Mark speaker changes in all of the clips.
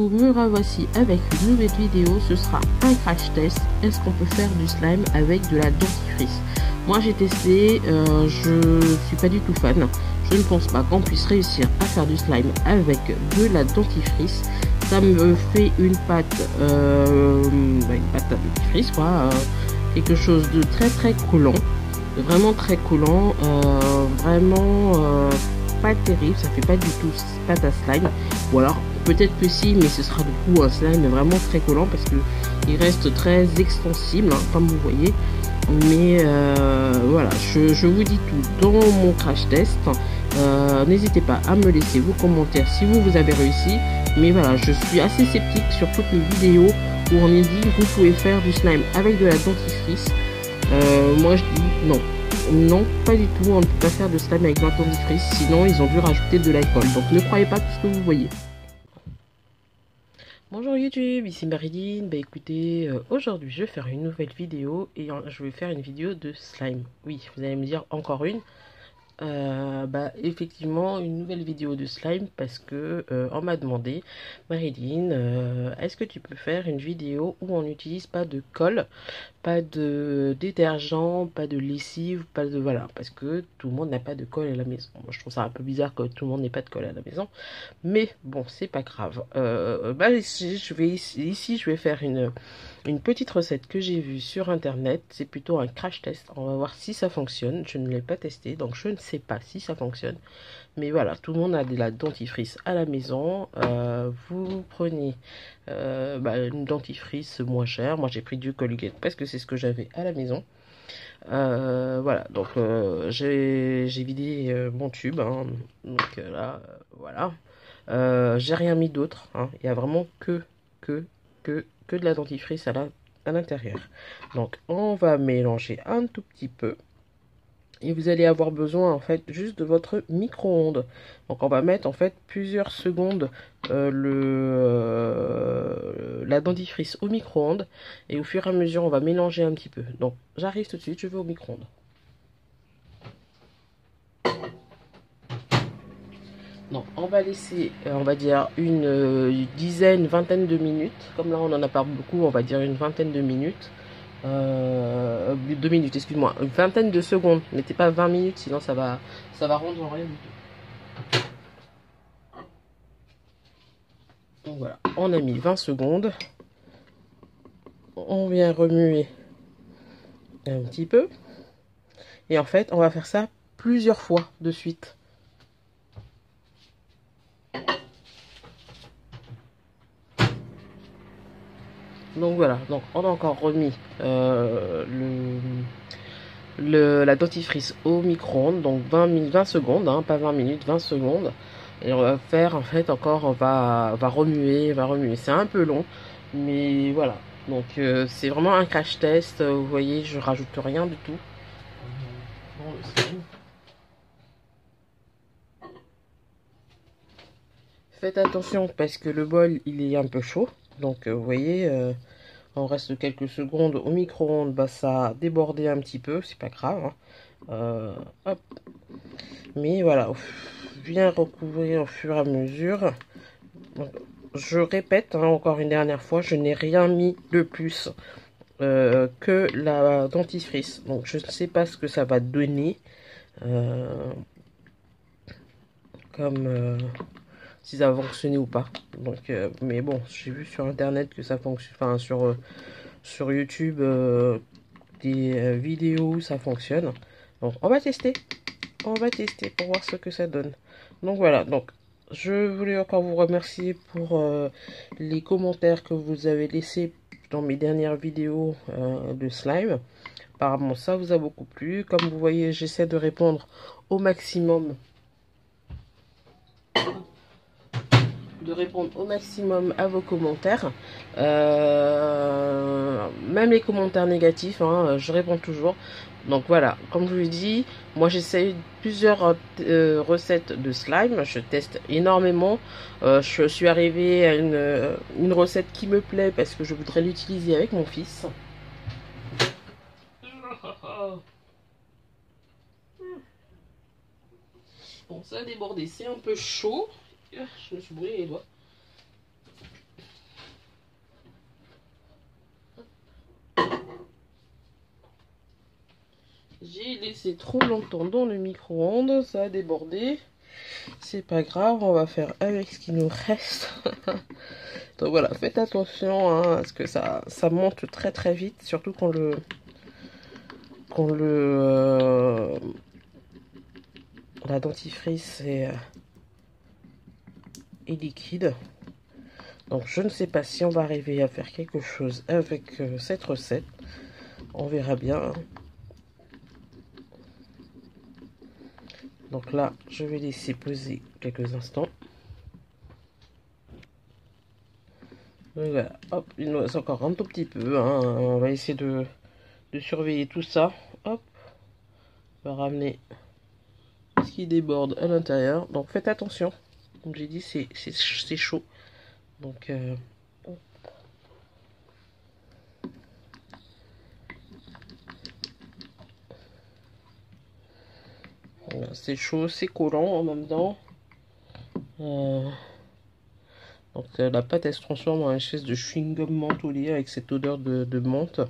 Speaker 1: coucou, me revoici avec une nouvelle vidéo. Ce sera un crash test. Est-ce qu'on peut faire du slime avec de la dentifrice? Moi j'ai testé, je suis pas du tout fan. Je ne pense pas qu'on puisse réussir à faire du slime avec de la dentifrice. Ça me fait une pâte à dentifrice quoi, quelque chose de très collant, vraiment très collant, vraiment pas terrible. Ça fait pas du tout pâte à slime, ou alors peut-être que si, mais ce sera du coup un slime vraiment très collant parce que il reste très extensible hein, comme vous voyez. Mais voilà, je vous dis tout dans mon crash test. N'hésitez pas à me laisser vos commentaires si vous avez réussi. Mais voilà, je suis assez sceptique sur toutes les vidéos où on est dit que vous pouvez faire du slime avec de la dentifrice. Moi je dis non. Non, pas du tout, on ne peut pas faire de slime avec de la dentifrice, sinon ils ont dû rajouter de l'alcool. Donc ne croyez pas tout ce que vous voyez. Bonjour YouTube, ici Marilyn. Bah écoutez, aujourd'hui je vais faire une nouvelle vidéo et je vais faire une vidéo de slime. Oui, vous allez me dire encore une. Effectivement une nouvelle vidéo de slime parce que on m'a demandé, Marilyn, est-ce que tu peux faire une vidéo où on n'utilise pas de colle, pas de détergent, pas de lessive, pas de voilà, parce que tout le monde n'a pas de colle à la maison. Moi je trouve ça un peu bizarre que tout le monde n'ait pas de colle à la maison, mais bon c'est pas grave. Ici je vais faire une petite recette que j'ai vue sur internet. C'est plutôt un crash test, on va voir si ça fonctionne. Je ne l'ai pas testé donc je ne sais pas si ça fonctionne, mais voilà, tout le monde a de la dentifrice à la maison. Vous prenez une dentifrice moins chère. Moi j'ai pris du Colgate parce que c'est ce que j'avais à la maison. Voilà, donc j'ai vidé mon tube hein. Donc là voilà, j'ai rien mis d'autre hein. Il y a vraiment que de la dentifrice à l'intérieur. Donc on va mélanger un tout petit peu et vous allez avoir besoin en fait juste de votre micro-ondes. Donc on va mettre en fait plusieurs secondes la dentifrice au micro-ondes et au fur et à mesure on va mélanger un petit peu. Donc j'arrive tout de suite, je vais au micro-ondes. Donc on va laisser, on va dire une dizaine, vingtaine de minutes. Comme là on en a pas beaucoup, on va dire une vingtaine de minutes. 2 minutes, excuse-moi, une vingtaine de secondes. Mettez pas 20 minutes, sinon ça va rendre en rien du tout. Donc voilà, on a mis 20 secondes. On vient remuer un petit peu. Et en fait, on va faire ça plusieurs fois de suite. Donc voilà, donc on a encore remis la dentifrice au micro-ondes, donc 20 secondes, hein, pas 20 minutes, 20 secondes. Et on va faire en fait encore, on va remuer. C'est un peu long, mais voilà. Donc c'est vraiment un crash test, vous voyez, je rajoute rien du tout. Faites attention parce que le bol il est un peu chaud, donc vous voyez, on reste quelques secondes au micro-ondes, bah ça a débordé un petit peu, c'est pas grave. Hein. Hop. Mais voilà, bien recouvrir au fur et à mesure. Donc, je répète hein, encore une dernière fois, je n'ai rien mis de plus que la dentifrice. Donc je ne sais pas ce que ça va donner. Comme si ça va fonctionner ou pas. Donc, mais bon, j'ai vu sur internet que ça fonctionne, enfin sur YouTube des vidéos où ça fonctionne. Donc on va tester pour voir ce que ça donne. Donc voilà, donc je voulais encore vous remercier pour les commentaires que vous avez laissés dans mes dernières vidéos de slime. Apparemment ça vous a beaucoup plu. Comme vous voyez, j'essaie de répondre au maximum à vos commentaires, même les commentaires négatifs hein, je réponds toujours. Donc voilà, comme je vous dis, moi j'essaye plusieurs recettes de slime, je teste énormément. Je suis arrivée à une recette qui me plaît parce que je voudrais l'utiliser avec mon fils. Bon, ça a débordé, c'est un peu chaud. Je me suis brûlé les doigts. J'ai laissé trop longtemps dans le micro-ondes, ça a débordé. C'est pas grave, on va faire avec ce qui nous reste. Donc voilà, faites attention hein, parce que ça monte très très vite, surtout quand la dentifrice est liquide. Donc je ne sais pas si on va arriver à faire quelque chose avec cette recette. On verra bien. Donc là, je vais laisser poser quelques instants. Donc voilà, hop, il nous reste encore un tout petit peu. Hein. On va essayer de surveiller tout ça. Hop, on va ramener ce qui déborde à l'intérieur. Donc faites attention. Comme j'ai dit, c'est chaud. Donc c'est chaud, c'est collant en même temps. Donc la pâte elle se transforme en une espèce de chewing-gum mentholé avec cette odeur de menthe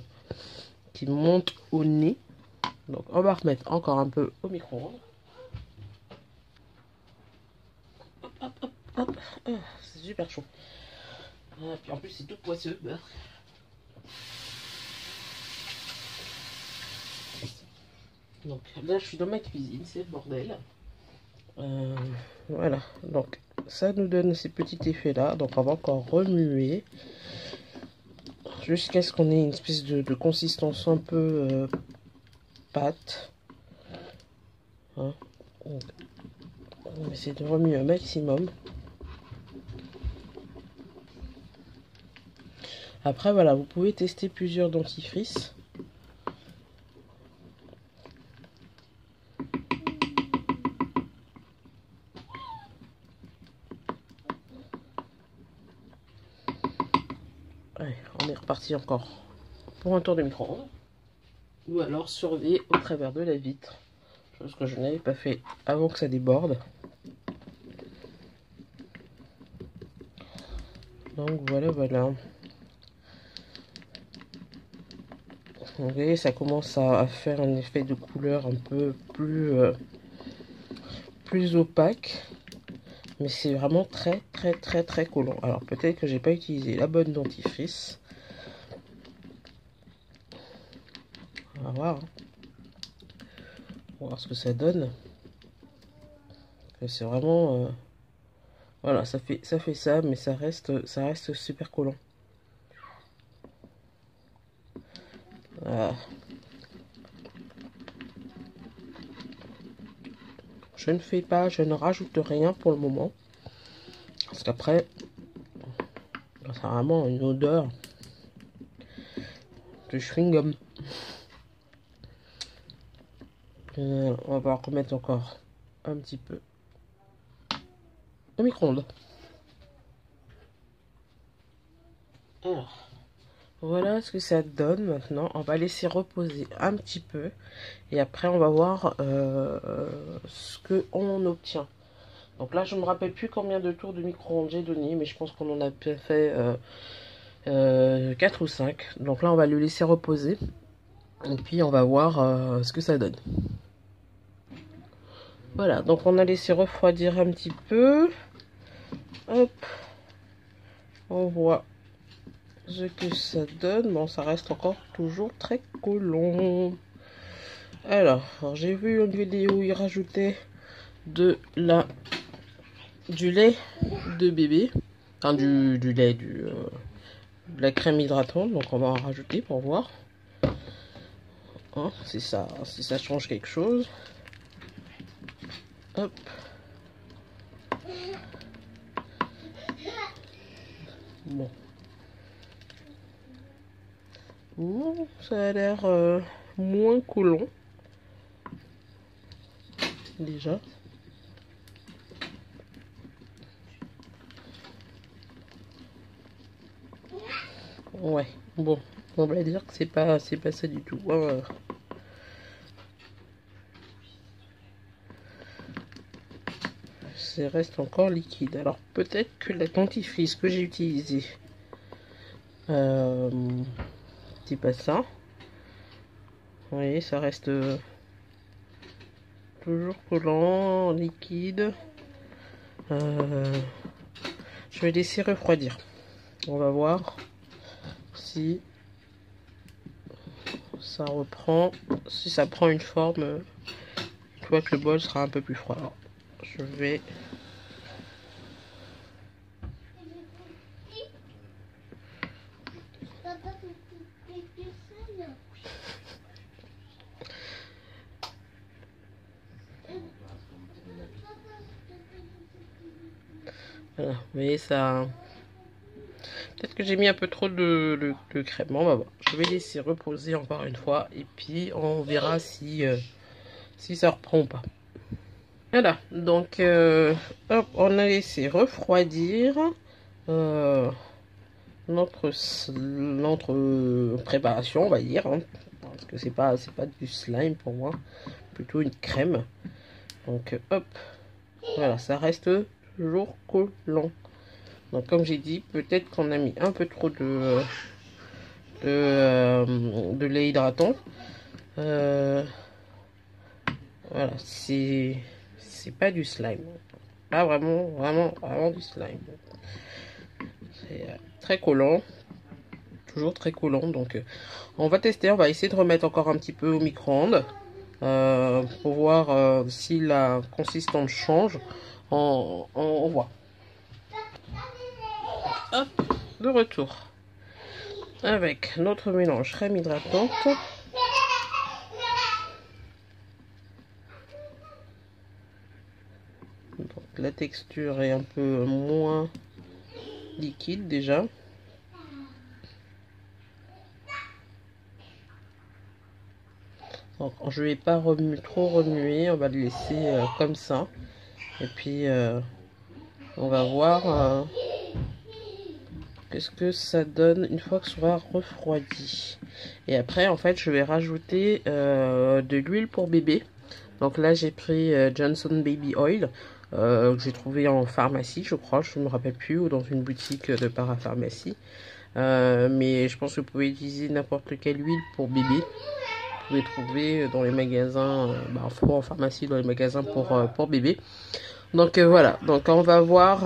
Speaker 1: qui monte au nez. Donc on va remettre encore un peu au micro-ondes. Hop, hop, hop. Oh, c'est super chaud. Et puis en plus c'est tout poisseux. Donc là je suis dans ma cuisine, c'est le bordel. Voilà, donc ça nous donne ces petits effets là. Donc on va encore remuer jusqu'à ce qu'on ait une espèce de consistance un peu pâte. Hein. On va essayer de remuer un maximum. Après voilà, vous pouvez tester plusieurs dentifrices. Allez, on est reparti encore pour un tour de micro-ondes. Ou alors surveiller au travers de la vitre. Chose que je n'avais pas fait avant que ça déborde. Donc voilà, voilà. Vous voyez, ça commence à faire un effet de couleur un peu plus opaque. Mais c'est vraiment très très collant. Alors peut-être que j'ai pas utilisé la bonne dentifrice. On va voir. On va voir ce que ça donne. C'est vraiment... voilà, ça fait ça, mais ça reste super collant. Voilà. Je ne rajoute rien pour le moment. Parce qu'après, ça a vraiment une odeur de chewing-gum. On va remettre encore un petit peu au micro-ondes. Alors, voilà ce que ça donne maintenant. On va laisser reposer un petit peu. Et après, on va voir ce qu'on obtient. Donc là, je ne me rappelle plus combien de tours de micro-ondes j'ai donné. Mais je pense qu'on en a fait 4 ou 5. Donc là, on va le laisser reposer. Et puis, on va voir ce que ça donne. Voilà, donc on a laissé refroidir un petit peu. Hop. On voit ce que ça donne. Bon, ça reste encore toujours très collant. Alors j'ai vu une vidéo où il rajoutait du lait de bébé. Enfin, du lait, de la crème hydratante. Donc on va en rajouter pour voir. Hein, si ça change quelque chose. Hop. Bon. Ça a l'air moins collant. Déjà. Ouais. Bon. On va dire que c'est pas ça du tout. Hein. Ça reste encore liquide. Alors peut-être que la dentifrice que j'ai utilisée, c'est pas ça. Vous voyez, ça reste toujours collant, liquide. Je vais laisser refroidir. On va voir si ça reprend, si ça prend une forme une fois que le bol sera un peu plus froid. Alors, je vais voilà, vous voyez ça. Peut-être que j'ai mis un peu trop de crème. On va voir. Je vais laisser reposer encore une fois. Et puis on verra si, si ça reprend ou pas. Voilà. Donc hop, on a laissé refroidir notre préparation, on va dire. Hein, parce que c'est pas du slime pour moi. Plutôt une crème. Donc hop. Voilà, ça reste toujours collant. Donc comme j'ai dit, peut-être qu'on a mis un peu trop de lait hydratant. Voilà, c'est pas du slime. Pas vraiment du slime. C'est très collant. Toujours très collant. Donc on va tester, on va essayer de remettre encore un petit peu au micro-ondes. Pour voir si la consistance change. On voit. Hop, de retour avec notre mélange crème hydratante. Donc la texture est un peu moins liquide déjà. Donc je vais pas trop remuer, on va le laisser comme ça. Et puis on va voir qu'est-ce que ça donne une fois que ça sera refroidi. Et après en fait je vais rajouter de l'huile pour bébé. Donc là j'ai pris Johnson Baby Oil que j'ai trouvé en pharmacie je crois, je ne me rappelle plus, ou dans une boutique de parapharmacie. Mais je pense que vous pouvez utiliser n'importe quelle huile pour bébé. Vous pouvez trouver dans les magasins, en pharmacie, dans les magasins pour bébé. Donc voilà, donc on va voir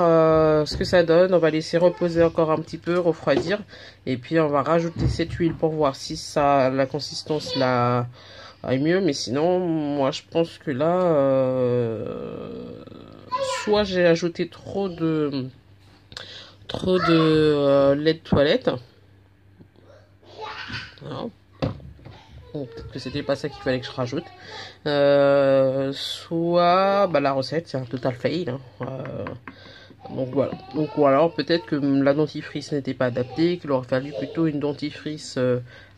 Speaker 1: ce que ça donne. On va laisser reposer encore un petit peu, refroidir. Et puis on va rajouter cette huile pour voir si ça, la consistance là est mieux. Mais sinon, moi je pense que là, soit j'ai ajouté trop de lait de toilette. Voilà. Bon, peut-être que c'était pas ça qu'il fallait que je rajoute. Soit la recette c'est un total fail. Hein. Donc voilà. Donc ou alors peut-être que la dentifrice n'était pas adaptée, qu'il aurait fallu plutôt une dentifrice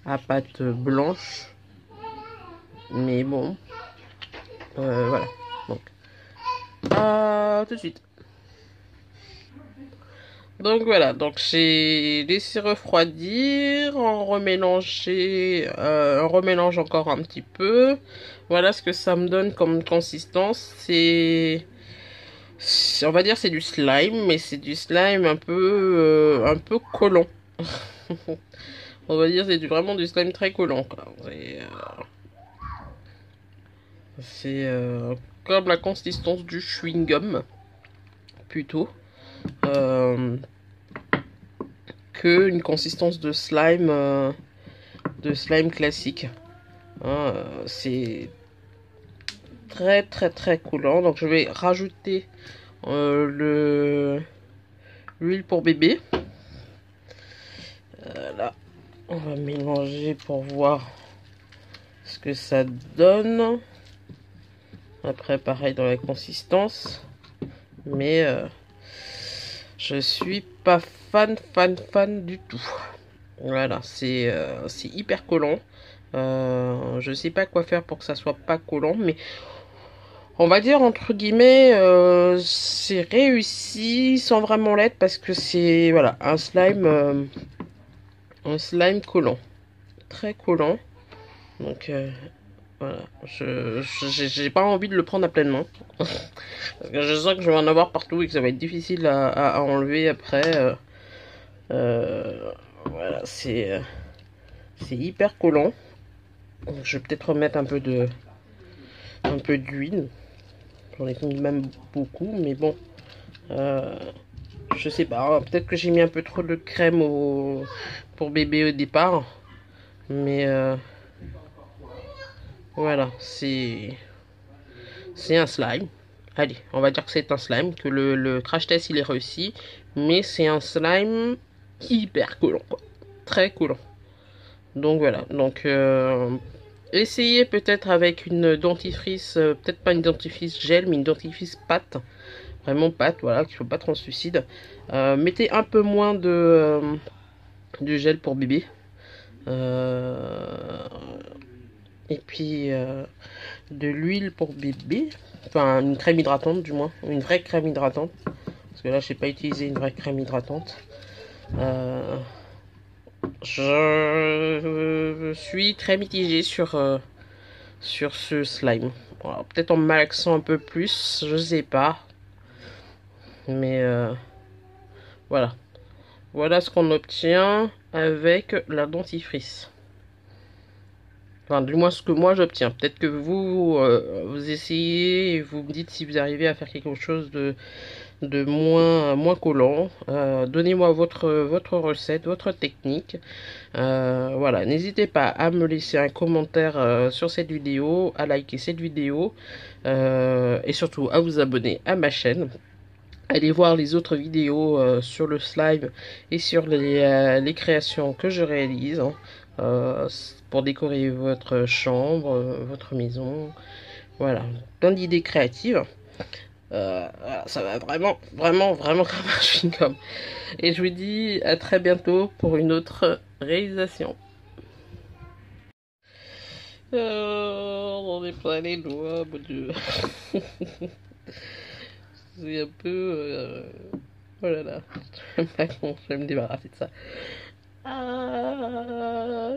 Speaker 1: à pâte blanche. Mais bon. Voilà. Donc. Tout de suite. Donc voilà, donc j'ai laissé refroidir, on remélange encore un petit peu. Voilà ce que ça me donne comme consistance. On va dire c'est du slime, mais c'est du slime un peu collant. On va dire c'est vraiment du slime très collant. C'est comme la consistance du chewing gum plutôt. Que une consistance de slime classique. Hein, c'est très coulant. Donc je vais rajouter l'huile pour bébé. Là, on va mélanger pour voir ce que ça donne. Après, pareil dans la consistance. Mais je suis pas fan du tout. Voilà, c'est hyper collant. Je sais pas quoi faire pour que ça soit pas collant, mais on va dire entre guillemets c'est réussi sans vraiment l'être, parce que c'est voilà un slime collant, très collant. Donc voilà, j'ai pas envie de le prendre à pleine main. Parce que je sens que je vais en avoir partout et que ça va être difficile à enlever après. Voilà, c'est hyper collant. Donc, je vais peut-être remettre un peu de un peu d'huile. J'en ai mis même beaucoup, mais bon, je sais pas. Peut-être que j'ai mis un peu trop de crème pour bébé au départ, mais voilà, c'est un slime. Allez, on va dire que c'est un slime, que le crash test il est réussi, mais c'est un slime hyper collant, quoi. Très collant. Donc voilà, donc essayez peut-être avec une dentifrice, peut-être pas une dentifrice gel, mais une dentifrice pâte. Vraiment pâte, voilà, qui ne soit pas translucide. Mettez un peu moins de gel pour bébé. Et puis de l'huile pour bébé. Enfin, une crème hydratante du moins. Une vraie crème hydratante. Parce que là, je n'ai pas utilisé une vraie crème hydratante. Je suis très mitigé sur ce slime. Voilà, peut-être en malaxant un peu plus, je sais pas. Mais voilà. Voilà ce qu'on obtient avec la dentifrice. Enfin, du moins ce que moi j'obtiens. Peut-être que vous, vous essayez et vous me dites si vous arrivez à faire quelque chose de moins collant. Donnez-moi votre recette, votre technique. Voilà, n'hésitez pas à me laisser un commentaire sur cette vidéo, à liker cette vidéo et surtout à vous abonner à ma chaîne. Allez voir les autres vidéos sur le slime et sur les créations que je réalise hein, pour décorer votre chambre, votre maison. Voilà, plein d'idées créatives. Ça va vraiment comme un chewing-gum. Et je vous dis à très bientôt pour une autre réalisation. On est plein les doigts, mon Dieu. C'est un peu... Oh là là. Je vais me débarrasser de ça. Ah.